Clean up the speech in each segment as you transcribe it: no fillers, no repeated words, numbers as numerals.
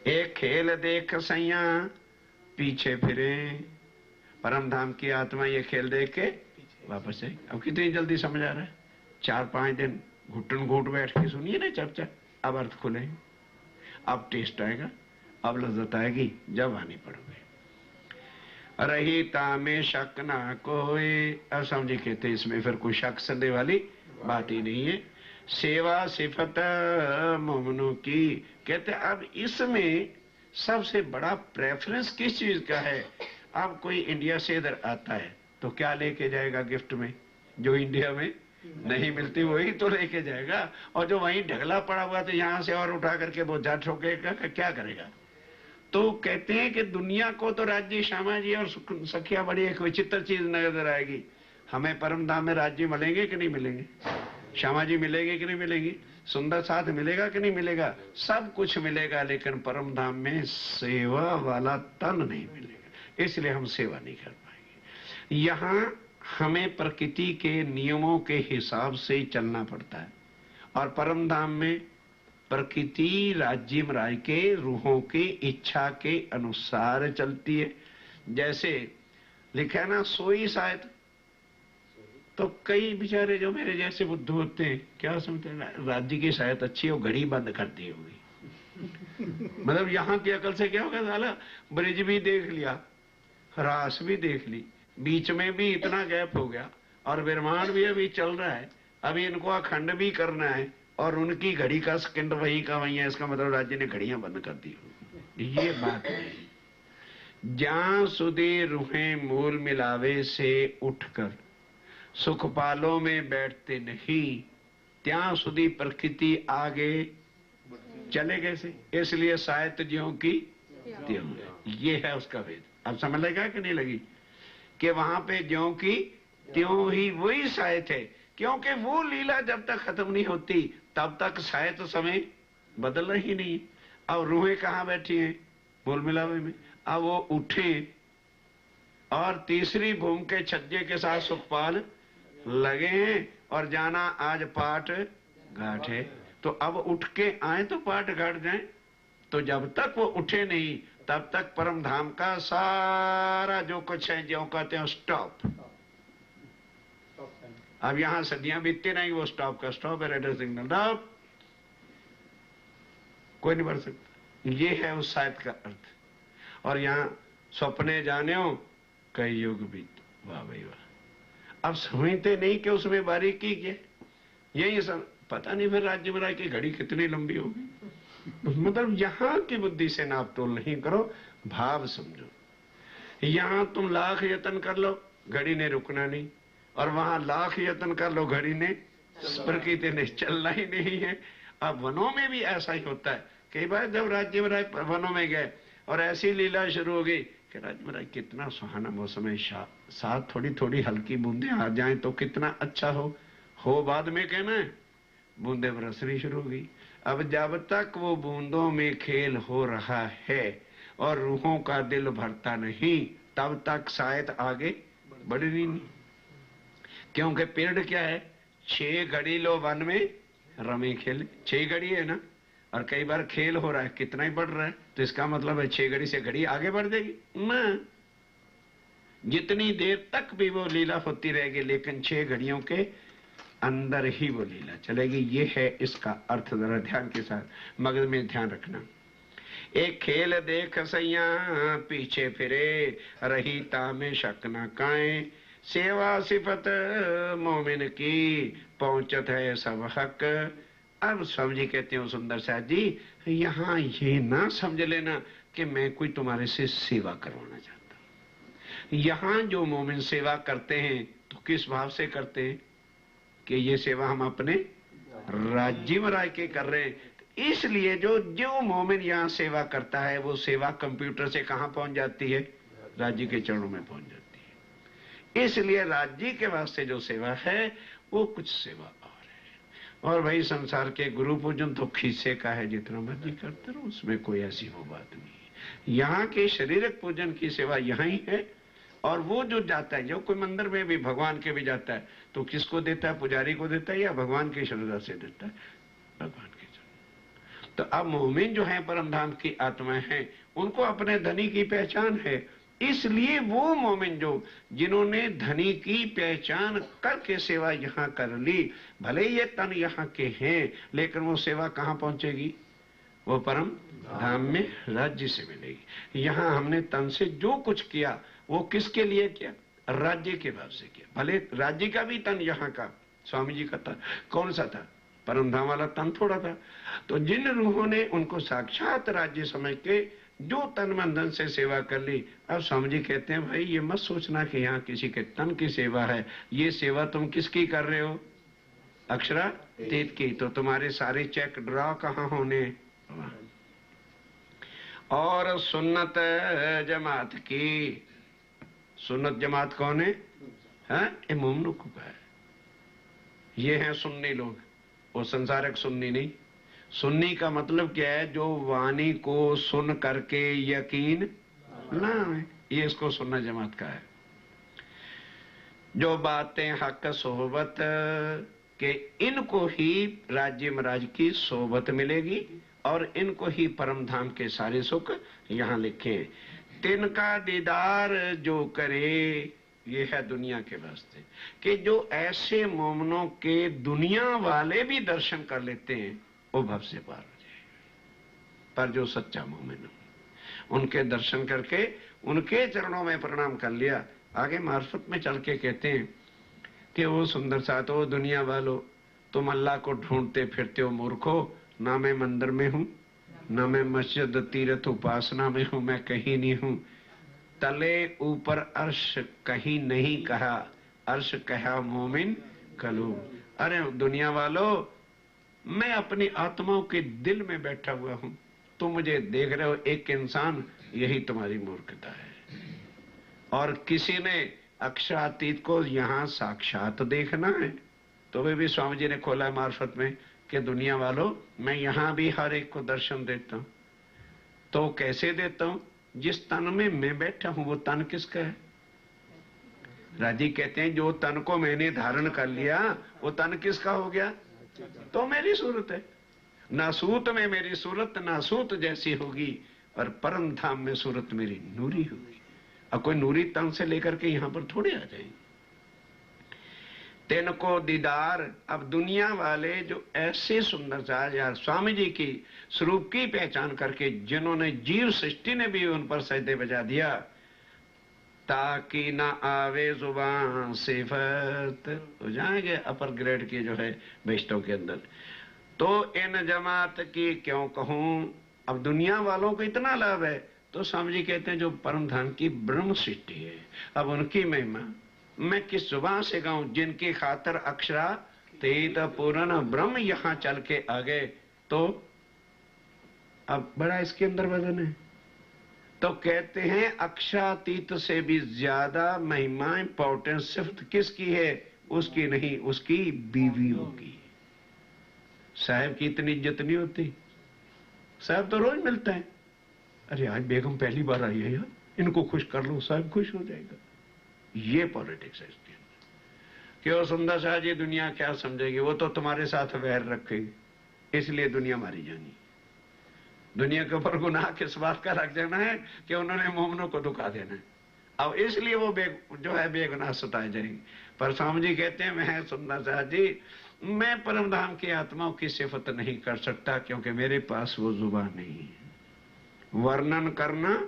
एक खेल देख सैया पीछे फिरे, परम धाम की आत्मा ये खेल देख के वापस आई। अब कितनी जल्दी समझ आ रहा है? 4-5 दिन घुटन घूट बैठ के सुनिए ना चर्चा, अब अर्थ खुले, अब टेस्ट आएगा, अब लज्जत आएगी जब आनी पड़ोगे। रही तामे शक ना कोई, अब समझे कहते इसमें फिर कोई शक संदेह वाली बात ही नहीं है। सेवा सिफत मोमनों की, कहते अब इसमें सबसे बड़ा प्रेफरेंस किस चीज का है? अब कोई इंडिया से इधर आता है तो क्या लेके जाएगा गिफ्ट में? जो इंडिया में नहीं मिलती वही तो लेके जाएगा, और जो वहीं ढगला पड़ा हुआ तो यहां से और उठा करके बोझा ठोकेगा, क्या करेगा? तो कहते हैं कि दुनिया को तो राज्य श्यामा जी और सखिया बड़ी एक विचित्र चीज नजर आएगी। हमें परम धाम में राज्य मिलेंगे कि नहीं मिलेंगे? श्यामा जी मिलेंगे कि नहीं मिलेंगी? सुंदर साथ मिलेगा कि नहीं मिलेगा? सब कुछ मिलेगा, लेकिन परम धाम में सेवा वाला तन नहीं मिलेगा, इसलिए हम सेवा नहीं कर पाएंगे। यहाँ हमें प्रकृति के नियमों के हिसाब से चलना पड़ता है, और परम धाम में प्रकृति राज्य राय के रूहों की इच्छा के अनुसार चलती है। जैसे लिखा है ना, सोई शायद, तो कई बेचारे जो मेरे जैसे बुद्धू होते हैं क्या समझते हैं, राज्य की शायद अच्छी हो, घड़ी बंद कर दी होगी। मतलब यहाँ की अकल से क्या होगा, साला ब्रिज भी देख लिया, रास भी देख ली, बीच में भी इतना गैप हो गया, और ब्रह्मांड भी अभी चल रहा है, अभी इनको अखंड भी करना है, और उनकी घड़ी का सेकंड वही का वही है। इसका मतलब राज्य ने घड़ियां बंद कर दी। ये बात नहीं। जहां सुधी रूहें मूल मिलावे से उठकर सुखपालों में बैठते नहीं, ત્યાં સુધી प्रकृति आगे चले कैसे? इसलिए साहित्य ज्यों की त्यों है। ये है उसका वेद। अब समझ लगा कि नहीं लगी कि वहां पे ज्यों की त्यों ही वही साहित्य है, क्योंकि वो लीला जब तक खत्म नहीं होती तब तक साहित्य समय बदल रही नहीं। अब रूहें कहाँ बैठी हैं? मूल मिलावे में। अब वो उठे और तीसरी भूमि के छज्जे के साथ सुखपाल लगे हैं, और जाना आज पाठ घाट है, तो अब उठ के आए तो पाठ घाट जाए। तो जब तक वो उठे नहीं तब तक परम धाम का सारा जो कुछ है, जो कहते हैं स्टॉप। अब यहां सदियां बीतती नहीं, वो स्टॉप का स्टॉप है, रेड सिग्नल स्टॉप, कोई नहीं बढ़ सकता। ये है उस साहित्य का अर्थ। और यहाँ सपने जाने हो कई युग बीत, वाह भाई वाह। अब समझते नहीं कि उसमें बारीकी क्या, यही सब पता नहीं। फिर राज्य में की घड़ी कितनी लंबी होगी। मतलब यहाँ की बुद्धि से नाप तोल नहीं करो, भाव समझो। यहाँ तुम लाख यत्न कर लो, घड़ी ने रुकना नहीं, और वहां लाख यत्न कर लो, घड़ी ने प्रकृति ने चलना ही नहीं है। अब वनों में भी ऐसा ही होता है। कई बार जब राज्य में वनों में गए और ऐसी लीला शुरू हो गई कि राज्य में कितना सुहाना मौसम है, साथ थोड़ी थोड़ी हल्की बूंदे आ जाएं तो कितना अच्छा हो बाद में कहना है, बूंदे बरसनी शुरू हो गई। अब जब तक वो बूंदों में खेल हो रहा है और रूहों का दिल भरता नहीं, तब तक शायद आगे बढ़नी नहीं। क्योंकि पेड़ क्या है, 6 घड़ी लो वन में रमे खेले, 6 घड़ी है ना, और कई बार खेल हो रहा है, कितना ही बढ़ रहा है, तो इसका मतलब है 6 घड़ी से घड़ी आगे बढ़ जाएगी ना। जितनी देर तक भी वो लीला होती रहेगी, लेकिन 6 घड़ियों के अंदर ही वो लीला चलेगी। ये है इसका अर्थ। जरा ध्यान के साथ मगज में ध्यान रखना। एक खेल देख सैया पीछे फिरे, रही तामे शक न काए, सेवा सिफत मोमिन की, पहुंचत है सब हक। अब समझी कहते हो सुंदर साहब जी, यहाँ ये ना समझ लेना कि मैं कोई तुम्हारे से सेवा करवाना चाहता हूं। यहाँ जो मोमिन सेवा करते हैं तो किस भाव से करते हैं कि ये सेवा हम अपने राज्य में राय के कर रहे हैं। इसलिए जो मोमिन यहाँ सेवा करता है, वो सेवा कंप्यूटर से कहाँ पहुंच जाती है? राज्य के चरणों में पहुंच जाती है। इसलिए राज्य के वास्ते जो सेवा है वो कुछ सेवा और भाई संसार के गुरु पूजन तो खीसे का है, जितना मर्जी करते रहो, उसमें कोई ऐसी वो बात नहीं है। यहाँ के शारीरिक पूजन की सेवा यहाँ ही है। और वो जो जाता है, जो कोई मंदिर में भी भगवान के भी जाता है, तो किसको देता है? पुजारी को देता है या भगवान की श्रद्धा से देता है? भगवान की श्रद्धा। तो अब मोमिन जो है परम धाम की आत्माएं हैं, उनको अपने धनी की पहचान है। इसलिए वो मोमिन जो जिन्होंने धनी की पहचान करके सेवा यहाँ कर ली, भले ये तन यहाँ के हैं, लेकिन वो सेवा कहाँ पहुंचेगी? वो परम धाम में राज्य से मिलेगी। यहाँ हमने तन से जो कुछ किया वो किसके लिए किया? राज्य के भाव से किया। भले राज्य का भी तन यहाँ का स्वामी जी का तन कौन सा था? परम धाम वाला तन थोड़ा था। तो जिन रूहों ने उनको साक्षात राज्य समझ के जो तन मन धन से सेवा कर ली, अब स्वामी जी कहते हैं भाई ये मत सोचना कि यहाँ किसी के तन की सेवा है, ये सेवा तुम किसकी कर रहे हो? अक्षरातीत की। तो तुम्हारे सारे चेक ड्रा कहाँ होने? और सुन्नत जमात की। सुन्नत जमात कौन है? ये मोमनों को है। ये हैं सुन्नी लोग, वो संसारक सुन्नी नहीं। सुन्नी का मतलब क्या है? जो वाणी को सुन करके यकीन लाए, ये इसको सुन्ना जमात का है। जो बातें हक सोहबत के, इनको ही राज्य महाराज की सोहबत मिलेगी और इनको ही परम धाम के सारे सुख यहाँ लिखे। तिनका दीदार जो करे, ये है दुनिया के वास्ते, कि जो ऐसे मोमनों के दुनिया वाले भी दर्शन कर लेते हैं वो भव से पार हो जाए। पर जो सच्चा मोमिन उनके दर्शन करके उनके चरणों में प्रणाम कर लिया, आगे मार्फत में चल के कहते हैं कि वो सुंदर साथ हो दुनिया वालों, तुम अल्लाह को ढूंढते फिरते हो मूर्खो, ना मैं मंदिर में हूं, ना मैं मस्जिद तीर्थ उपासना में हूं, मैं कहीं नहीं हूं। तले ऊपर अर्श कहीं नहीं कहा, अर्श कहा मोमिन कलू। अरे दुनिया वालों, मैं अपनी आत्माओं के दिल में बैठा हुआ हूं, तुम मुझे देख रहे हो एक इंसान, यही तुम्हारी मूर्खता है। और किसी ने अक्षरातीत को यहाँ साक्षात देखना है, तो वे भी स्वामी जी ने खोला है मार्फत में कि दुनिया वालों, मैं यहाँ भी हर एक को दर्शन देता हूँ। तो कैसे देता हूँ? जिस तन में मैं बैठा हूं वो तन किसका है? राजी कहते हैं जो तन को मैंने धारण कर लिया वो तन किसका हो गया? तो मेरी सूरत है। नासूत में मेरी सूरत नासूत जैसी होगी और परम धाम में सूरत मेरी नूरी होगी। अब कोई नूरी तन से लेकर के यहां पर थोड़े आ जाएंगे। तेन को दीदार, अब दुनिया वाले जो ऐसे सुंदर सा यार स्वामी जी की स्वरूप की पहचान करके जिन्होंने जीव सृष्टि ने भी उन पर सजदे बजा दिया, ताकि ना आवे जुबान सिफत हो जाएंगे अपर ग्रेड की जो है बेश्तों के अंदर। तो इन जमात की क्यों कहूं? अब दुनिया वालों को इतना लाभ है, तो स्वामी जी कहते हैं जो परम धाम की ब्रह्म सृष्टि है, अब उनकी महिमा मैं किस जुबान से गाऊं? जिनकी खातर अक्षरातीत पूर्ण ब्रह्म यहां चल के आ गए, तो अब बड़ा इसके अंदर वजन है। तो कहते हैं अक्षरातीत से भी ज्यादा महिमा इंपॉर्टेंस सिर्फ किसकी है? उसकी नहीं, उसकी बीवियों की। साहब की इतनी इज्जत नहीं होती। साहब तो रोज मिलते हैं, अरे आज बेगम पहली बार आई है यार, इनको खुश कर लो, साहब खुश हो जाएगा। ये पॉलिटिक्स है इसके अंदर। क्यों सुंदर शाह जी, दुनिया क्या समझेगी? वो तो तुम्हारे साथ वैर रखेगी, इसलिए दुनिया मारी जानी। दुनिया के ऊपर गुनाह किस बात का रख देना है कि उन्होंने मोमनों को दुखा देना है। अब इसलिए वो जो है बेगुनाह सताए जाएंगे। पर स्वामी जी कहते हैं मैं सुंदर शाह जी, मैं परम धाम की आत्माओं की सिफत नहीं कर सकता, क्योंकि मेरे पास वो जुबान नहीं है। वर्णन करना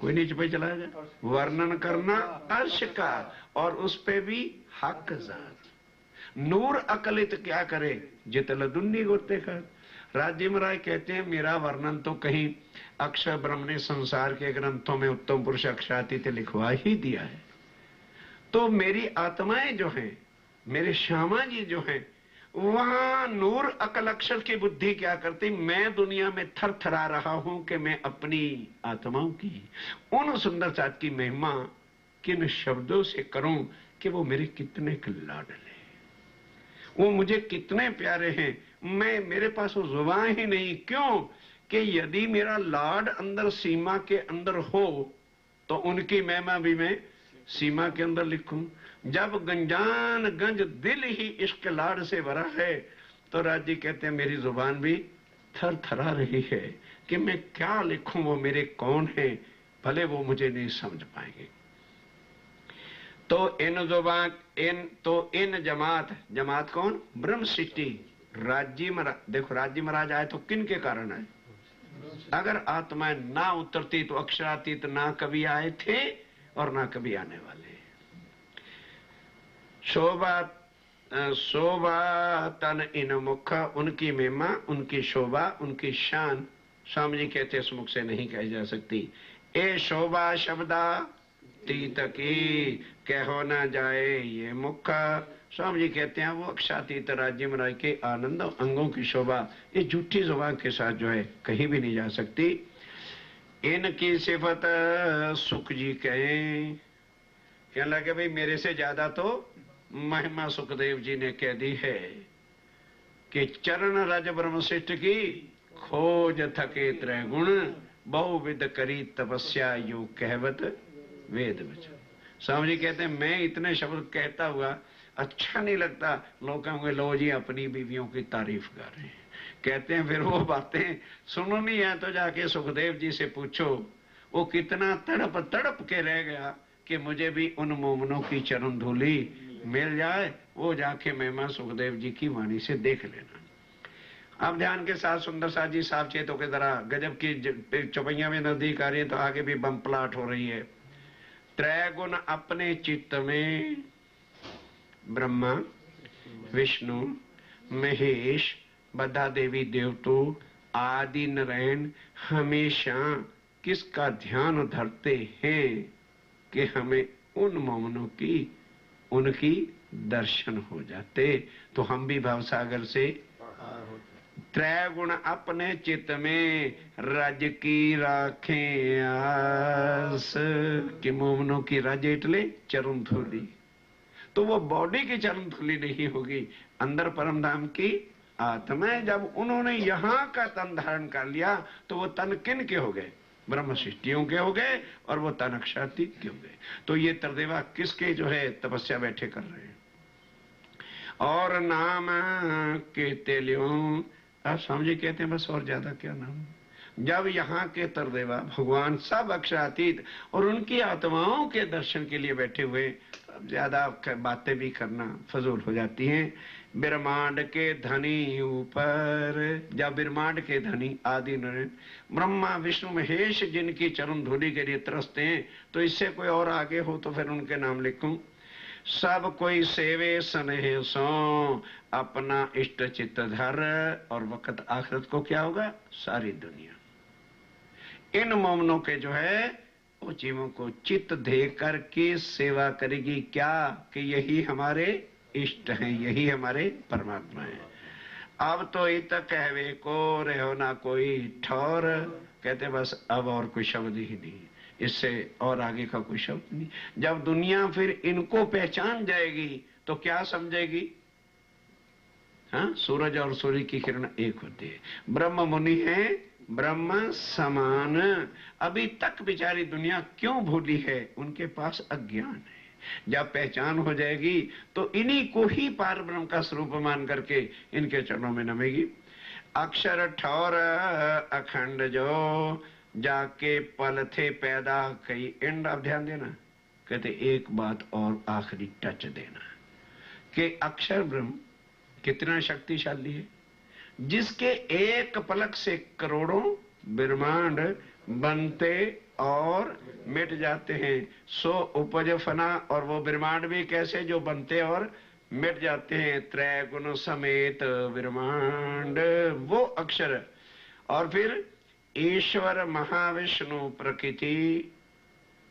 कोई नीचे पे चला जाए, वर्णन करना अर्श का, और उस पे भी हक जात। नूर अकलित क्या करे जित लदुन्नी गोते का। राज्य महाराज कहते हैं मेरा वर्णन तो कहीं अक्षर ब्रह्म ने संसार के ग्रंथों में उत्तम पुरुष अक्षरातीत लिखवा ही दिया है। तो मेरी आत्माएं जो हैं, मेरे श्यामा जी जो हैं, वहां नूर अकल अक्षर की बुद्धि क्या करती? मैं दुनिया में थर थरा रहा हूं कि मैं अपनी आत्माओं की उन सुंदर साथ की महिमा किन शब्दों से करूं कि वो मेरे कितने लाडले, वो मुझे कितने प्यारे हैं। मेरे पास वो जुबान ही नहीं। क्यों? कि यदि मेरा लाड अंदर सीमा के अंदर हो तो उनकी महिमा भी मैं सीमा के अंदर लिखूं। जब गंजान गंज दिल ही इश्क लाड से भरा है, तो राज जी कहते हैं मेरी जुबान भी थर थरा रही है कि मैं क्या लिखूं, वो मेरे कौन है, भले वो मुझे नहीं समझ पाएंगे। तो इन जमात कौन? ब्रह्म सृष्टि। राज्य महाराज, देखो राज्य महाराज आए तो किन के कारण आए? अगर आत्माएं ना उतरती तो अक्षरातीत ना कभी आए थे और ना कभी आने वाले। शोभा तन इन मुख, उनकी महिमा, उनकी शोभा, उनकी शान स्वामी जी कहते इस मुख से नहीं कही जा सकती। ए शोभा शब्दा तीत की, कहो ना जाए ये मुख। स्वामी जी कहते हैं वो अक्षातीत राज्य महाराज के आनंद अंगों की शोभा ये झूठी जुबान के साथ जो है कहीं भी नहीं जा सकती। इनकी सिफत सुख जी कहें, कहने लगे भाई मेरे से ज्यादा तो महिमा सुखदेव जी ने कह दी है कि चरण रज ब्रह्मशिष्ट की खोज थके त्रय गुण, बहुविध करी तपस्या यू कहवत वेद वचन। स्वामी जी कहते हैं मैं इतने शब्द कहता हुआ अच्छा नहीं लगता, लोग कहेंगे लो जी अपनी बीवियों की तारीफ कर रहे हैं। कहते हैं फिर वो बातें सुननी है तो जाके सुखदेव जी से पूछो, वो कितना तड़प तड़प के रह गया कि मुझे भी उन मोमनों की चरण धूली मिल जाए। वो जाके महिमा सुखदेव जी की वाणी से देख लेना। अब ध्यान के साथ सुंदर साथ जी साफ चेत होकर जरा, गजब की चौपैया में नजदीक आ रही है तो आगे भी बम प्लाट हो रही है। त्रैगुण अपने चित्त में, ब्रह्मा विष्णु महेश बद्धा देवी देवतों आदि नारायण हमेशा किसका ध्यान धरते हैं कि हमें उन मोमनों की उनकी दर्शन हो जाते, तो हम भी भवसागर से त्रैगुण अपने चित्त में रज की राखें आस, कि मोमनों की रज इटले चरण धूली। तो वो बॉडी की चरण धूली नहीं होगी, अंदर परम धाम की आत्मा। जब उन्होंने यहाँ का तन धारण कर लिया तो वो तन किन के हो गए? ब्रह्म सृष्टियों के हो गए और वो तन अक्षातीत के हो गए। तो ये तरदेवा किसके जो है तपस्या बैठे कर रहे हैं। और नाम के तेलियों, आप समझे कहते हैं बस और ज्यादा क्या नाम। जब यहाँ के तरदेवा भगवान सब अक्षरातीत और उनकी आत्माओं के दर्शन के लिए बैठे हुए, अब ज्यादा बातें भी करना फजूल हो जाती हैं। ब्रह्मांड के धनी ऊपर, जब ब्रह्मांड के धनी आदि नारायण ब्रह्मा विष्णु महेश जिनकी चरण धूलि के लिए तरसते हैं, तो इससे कोई और आगे हो तो फिर उनके नाम लिखूं। सब कोई सेवे स्नेह सो अपना इष्ट चित्त धर, और वक्त आखिरत को क्या होगा? सारी दुनिया इन मोमनों के जो है वो जीवों को चित्त दे करके सेवा करेगी। क्या? कि यही हमारे इष्ट हैं, यही हमारे परमात्मा हैं। अब तो इत कहवे को रहो ना कोई ठौर, कहते बस अब और कोई शब्द ही नहीं, इससे और आगे का कोई शब्द नहीं। जब दुनिया फिर इनको पहचान जाएगी तो क्या समझेगी? हाँ, सूरज और सूर्य की किरण एक होती है। ब्रह्म मुनि है ब्रह्म समान। अभी तक बेचारी दुनिया क्यों भूली है? उनके पास अज्ञान है। जब पहचान हो जाएगी तो इन्हीं को ही पार ब्रह्म का स्वरूप मान करके इनके चरणों में नमेगी। अक्षर ठौर अखंड जो जाके पल थे पैदा कई इंड। अब ध्यान देना, कहते एक बात और आखिरी टच देना कि अक्षर ब्रह्म कितना शक्तिशाली है, जिसके एक पलक से करोड़ों ब्रह्मांड बनते और मिट जाते हैं। सो उपज फना, और वो ब्रह्मांड भी कैसे जो बनते और मिट जाते हैं। त्रैगुण समेत ब्रह्मांड वो अक्षर। और फिर ईश्वर महाविष्णु प्रकृति,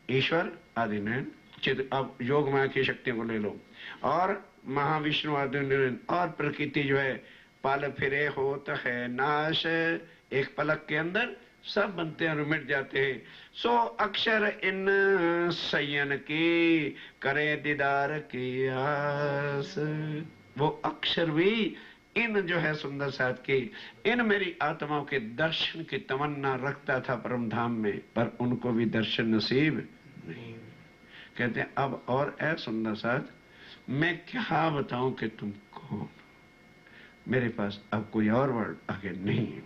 ईश्वर आदि ने चित। अब योग माया की शक्ति को ले लो, और महाविष्णु आदि और प्रकृति जो है पल फिरे होत है नाश। एक पलक के अंदर सब बनते हैं और मिट जाते हैं। सो अक्षर इन सयन की करे दीदार की आस। वो अक्षर भी इन जो है सुंदर साथ की इन मेरी आत्माओं के दर्शन की तमन्ना रखता था परम धाम में, पर उनको भी दर्शन नसीब नहीं। कहते हैं अब और ऐ सुंदर साथ मैं क्या बताऊं कि तुम कौन? मेरे पास अब कोई और वर्ड आगे नहीं।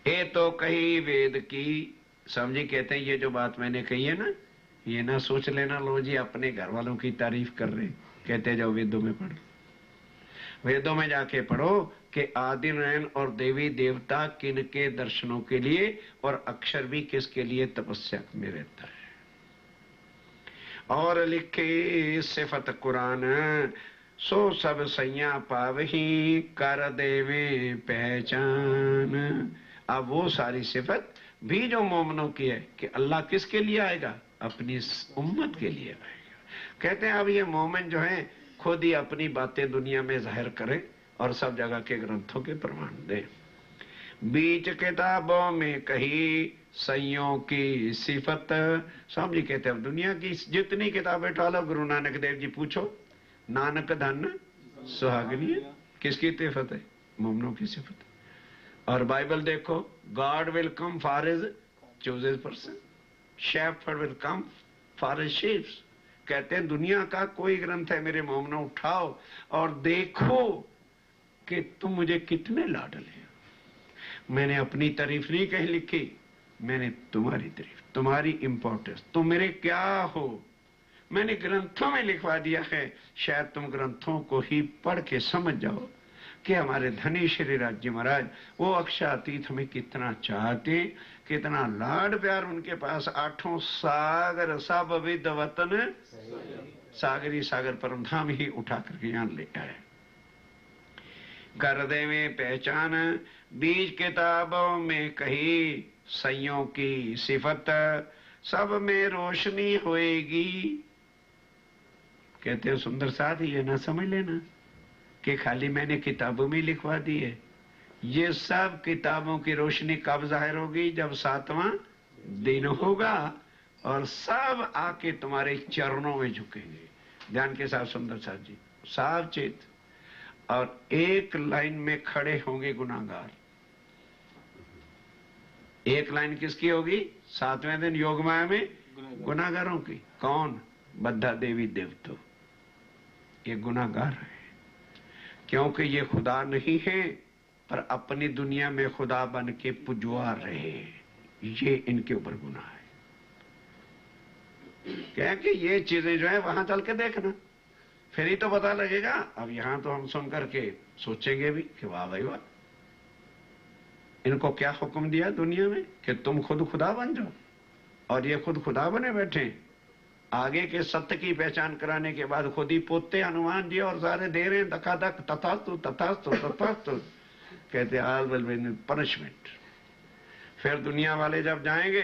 ये तो कही वेद की। स्वामी जी कहते हैं ये जो बात मैंने कही है ना, ये ना सोच लेना लो जी अपने घर वालों की तारीफ कर रहे। कहते जाओ वेदों में पढ़ो, वेदों में जाके पढ़ो कि आदि नारायण और देवी देवता किन के दर्शनों के लिए और अक्षर भी किसके लिए तपस्या में रहता है। और लिखे सिफत कुरान सो सब सैया पावही कर देवे पहचान। अब वो सारी सिफत भी जो मोमनों की है कि अल्लाह किसके लिए आएगा, अपनी उम्मत के लिए आएगा। कहते हैं अब ये मोमिन जो है खुद ही अपनी बातें दुनिया में जाहिर करें और सब जगह के ग्रंथों के प्रमाण दें। बीच किताबों में कही सैयों की सिफत। स्वामी जी कहते हैं दुनिया की जितनी किताबें उठा गुरु नानक देव जी पूछो, नानक धन सुहागनी, किसकी सिफत है, मोमनों की सिफत। और बाइबल देखो, God will come for his chosen person, shepherd will come for his sheep. कहते हैं दुनिया का कोई ग्रंथ है मेरे मोमनों उठाओ और देखो कि तुम मुझे कितने लाडले। मैंने अपनी तारीफ नहीं कहीं लिखी, मैंने तुम्हारी तारीफ, तुम्हारी इंपॉर्टेंस, तुम मेरे क्या हो, मैंने ग्रंथों में लिखवा दिया है। शायद तुम ग्रंथों को ही पढ़ के समझ जाओ कि हमारे धनी श्री राज्य महाराज वो अक्षातीत हमें कितना चाहते, कितना लाड प्यार उनके पास। आठों सागर सब विद वतन सागरी सागर परम धाम ही उठा करके यहाँ ले आए। कर दे में पहचान बीज किताबों में कही सैयों की सिफत, सब में रोशनी होएगी। कहते हो सुंदर साथ ये ना समझ लेना कि खाली मैंने किताबों में लिखवा दी है। ये सब किताबों की रोशनी कब जाहिर होगी, जब 7वां दिन होगा और सब आके तुम्हारे चरणों में झुकेंगे। ध्यान के साथ सुंदर साथ जी सावचेत, और एक लाइन में खड़े होंगे गुनाहगार। एक लाइन किसकी होगी, 7वें दिन योग माया में गुनाहगारों की। कौन, बद्धा देवी देवतो, ये गुनाहगार है। क्योंकि ये खुदा नहीं है पर अपनी दुनिया में खुदा बन के पुजवा रहे, ये इनके ऊपर गुनाह है। क्या कि ये चीजें जो है वहां चल के देखना, फिर ही तो पता लगेगा। अब यहां तो हम सुन करके सोचेंगे भी कि वाह भाई वाह, इनको क्या हुक्म दिया दुनिया में कि तुम खुद खुदा बन जाओ, और ये खुद खुदा बने बैठे। आगे के सत्य की पहचान कराने के बाद खुद ही पोते हनुमान जी और सारे दे रहे हैं धकाधक, तथास्तु तथास्तु तथास्तु। कहते ऑल विल बी पनिशमेंट। फिर दुनिया वाले जब जाएंगे,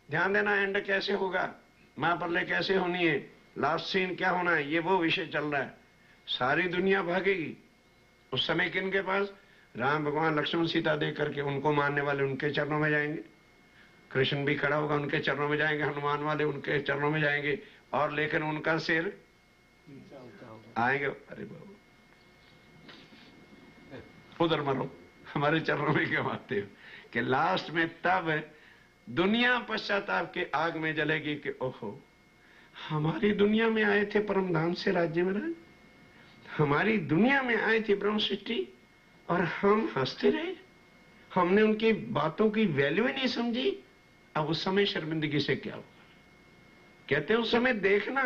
ध्यान देना एंड कैसे होगा, महाप्रलय कैसे होनी है, लास्ट सीन क्या होना है, ये वो विषय चल रहा है। सारी दुनिया भागेगी। उस समय किन के पास, राम भगवान लक्ष्मण सीता दे करके उनको मानने वाले उनके चरणों में जाएंगे, कृष्ण भी खड़ा होगा उनके चरणों में जाएंगे, हनुमान वाले उनके चरणों में जाएंगे, और लेकिन उनका सिर आएंगे, अरे बाबू उधर मरो, हमारे चरणों में क्यों आते हो। कि लास्ट में तब दुनिया पश्चाताप के आग में जलेगी कि ओहो, हमारी दुनिया में आए थे परमधाम से राज्य महाराज, हमारी दुनिया में आए थे ब्रह्म सृष्टि, और हम हंसते रहे, हमने उनकी बातों की वैल्यू ही नहीं समझी। अब उस समय शर्मिंदगी से क्या होगा। कहते उस समय देखना,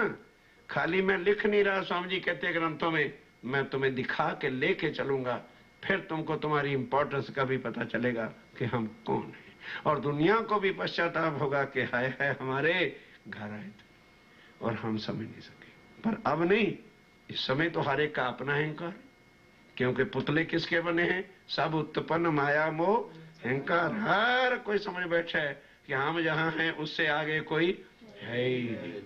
खाली मैं लिख नहीं रहा, स्वामी जी कहते ग्रंथों में, मैं तुम्हें दिखा के लेके चलूंगा, फिर तुमको तुम्हारी इंपॉर्टेंस का भी पता चलेगा कि हम कौन हैं। और दुनिया को भी पश्चाताप होगा कि हाय हाय हमारे घर आए थे और हम समझ नहीं सके। पर अब नहीं, इस समय तो हर एक का अपना अहंकार, क्योंकि पुतले किसके बने हैं, सब उत्पन्न माया मोह अहंकार। हर कोई समझ बैठा है कि हम जहां हैं उससे आगे कोई है ही नहीं।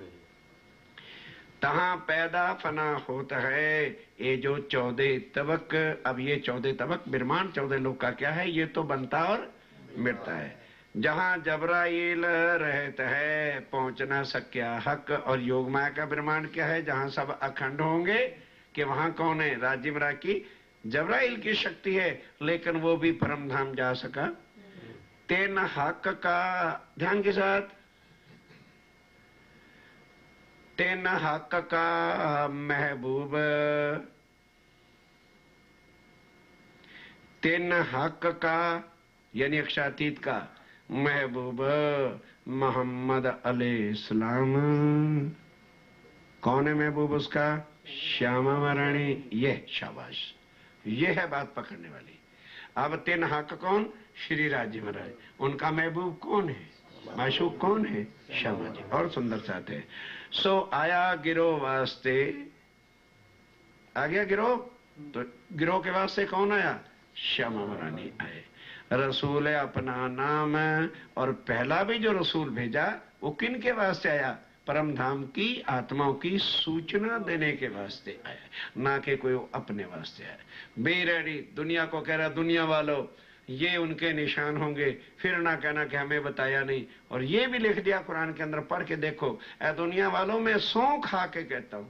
तहां पैदा फना होता है ये जो 14 तबक। अब ये 14 तबक विरमान 14 लोग का क्या है, ये तो बनता और मिटता है। जहां जबराइल रहता है पहुंच ना सक्या हक। और योग माया का विरमान क्या है, जहां सब अखंड होंगे, कि वहां कौन है, राज्य महाराज की जबराइल की शक्ति है, लेकिन वो भी परम धाम जा सका। तेन हक का, ध्यान के साथ, तेन हक का महबूब, तेन हक का यानी अक्षातीत का महबूब मोहम्मद अलैहिस्सलाम। कौन है महबूब उसका? श्यामा महारानी। ये शाबाश, ये है बात पकड़ने वाली। अब तीन हक कौन? श्री राज महाराज। उनका महबूब कौन है? माशूक कौन है? श्यामा जी। और सुंदर साथ है। सो आया गिरोह वास्ते, आ गया गिरोह, तो गिरोह के वास्ते कौन आया? श्यामा महारानी आए। रसूल है अपना नाम है, और पहला भी जो रसूल भेजा वो किन के वास्ते आया? परम धाम की आत्माओं की सूचना देने के वास्ते आया, ना कि कोई अपने वास्ते आया। बी रेडी, दुनिया को कह रहा दुनिया वालों ये उनके निशान होंगे, फिर ना कहना कि हमें बताया नहीं। और ये भी लिख दिया कुरान के अंदर, पढ़ के देखो, ए दुनिया वालों मैं सौं खा के कहता हूं